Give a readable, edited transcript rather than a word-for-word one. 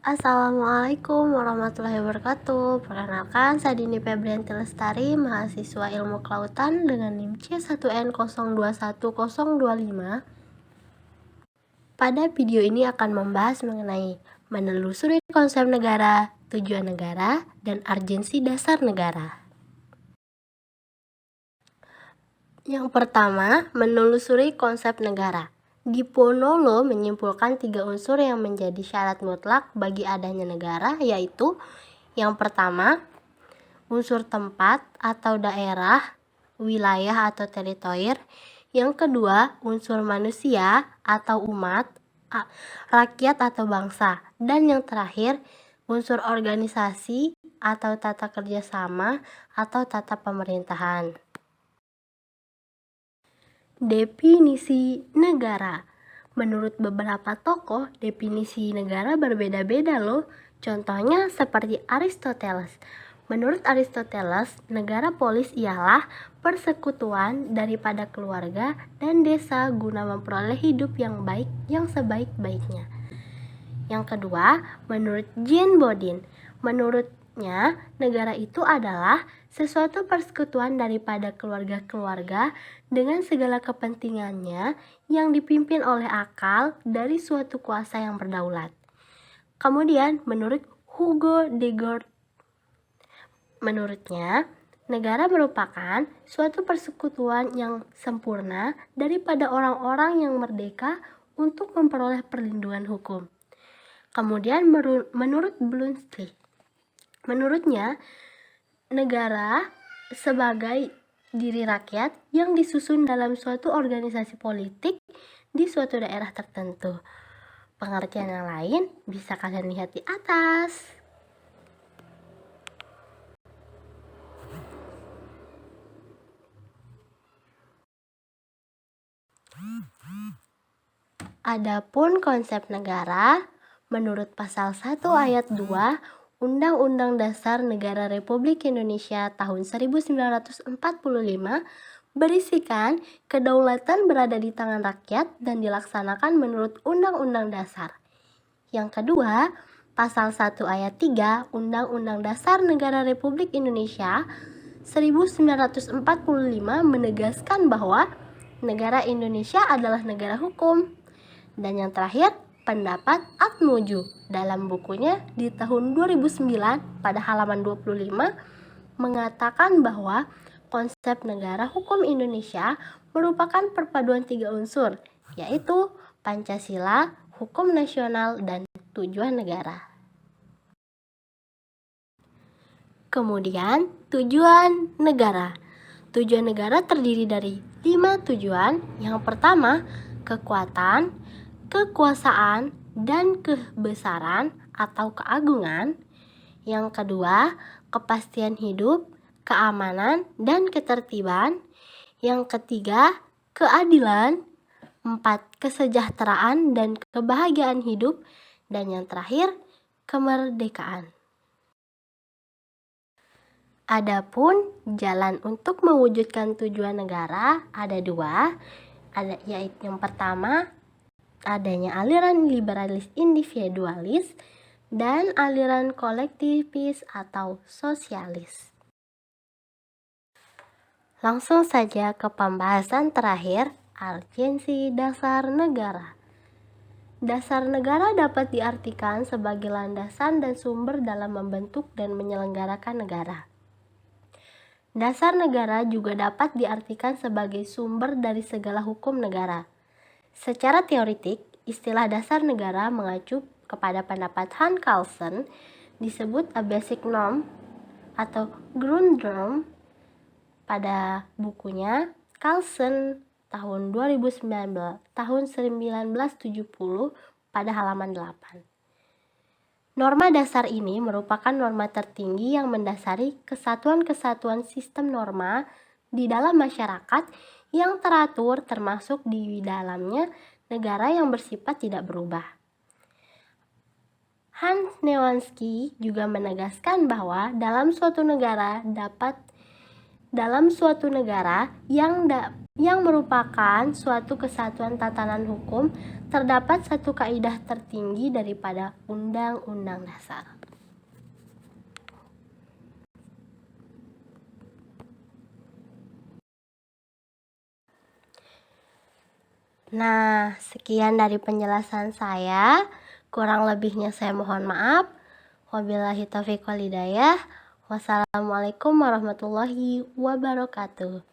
Assalamualaikum warahmatullahi wabarakatuh. Perkenalkan, saya Dini Febrianti Lestari, mahasiswa Ilmu Kelautan dengan NIM C1N021025. Pada video ini akan membahas mengenai menelusuri konsep negara, tujuan negara, dan urgensi dasar negara. Yang pertama, menelusuri konsep negara. Diponolo menyimpulkan 3 unsur yang menjadi syarat mutlak bagi adanya negara, yaitu yang pertama, unsur tempat atau daerah, wilayah atau teritori. Yang kedua, unsur manusia atau umat, rakyat atau bangsa. Dan yang terakhir, unsur organisasi atau tata kerjasama atau tata pemerintahan. Definisi negara. Menurut beberapa tokoh, definisi negara berbeda-beda loh. Contohnya seperti Aristoteles. Menurut Aristoteles, negara polis ialah persekutuan daripada keluarga dan desa guna memperoleh hidup yang baik yang sebaik-baiknya. Yang kedua, menurut Jean Bodin, menurutnya negara itu adalah sesuatu persekutuan daripada keluarga-keluarga dengan segala kepentingannya yang dipimpin oleh akal dari suatu kuasa yang berdaulat. Kemudian, menurut Hugo de Groot, menurutnya, negara merupakan suatu persekutuan yang sempurna daripada orang-orang yang merdeka untuk memperoleh perlindungan hukum. Kemudian menurut Blunstli, menurutnya negara sebagai diri rakyat yang disusun dalam suatu organisasi politik di suatu daerah tertentu. Pengertian yang lain bisa kalian lihat di atas. Adapun konsep negara, menurut pasal 1 ayat 2 Undang-Undang Dasar Negara Republik Indonesia tahun 1945 berisikan kedaulatan berada di tangan rakyat dan dilaksanakan menurut Undang-Undang Dasar. Yang kedua, pasal 1 ayat 3 Undang-Undang Dasar Negara Republik Indonesia 1945 menegaskan bahwa negara Indonesia adalah negara hukum. Dan yang terakhir, pendapat Atmojo dalam bukunya di tahun 2009 pada halaman 25 mengatakan bahwa konsep negara hukum Indonesia merupakan perpaduan 3 unsur, yaitu Pancasila, hukum nasional, dan tujuan negara. Kemudian, tujuan negara. Tujuan negara terdiri dari 5 tujuan. Yang pertama, kekuatan, kekuasaan, dan kebesaran atau keagungan. Yang kedua, kepastian hidup, keamanan, dan ketertiban. Yang ketiga, keadilan. 4, kesejahteraan dan kebahagiaan hidup. Dan yang terakhir, kemerdekaan. Adapun jalan untuk mewujudkan tujuan negara ada 2, yaitu yang pertama, adanya aliran liberalis individualis dan aliran kolektivis atau sosialis. Langsung saja ke pembahasan terakhir, urgensi dasar negara. Dasar negara dapat diartikan sebagai landasan dan sumber dalam membentuk dan menyelenggarakan negara. Dasar negara juga dapat diartikan sebagai sumber dari segala hukum negara. Secara teoretik, istilah dasar negara mengacu kepada pendapat Hans Kelsen, disebut a basic norm atau Grundnorm pada bukunya Kelsen tahun 1970 pada halaman 8. Norma dasar ini merupakan norma tertinggi yang mendasari kesatuan-kesatuan sistem norma di dalam masyarakat yang teratur, termasuk di dalamnya negara yang bersifat tidak berubah. Hans Newansky juga menegaskan bahwa dalam suatu negara dapat Dalam suatu negara yang merupakan suatu kesatuan tatanan hukum, terdapat satu kaidah tertinggi daripada Undang-Undang Dasar. Nah, sekian dari penjelasan saya. Kurang lebihnya saya mohon maaf. Wabillahi taufiq wal hidayah. Wassalamualaikum warahmatullahi wabarakatuh.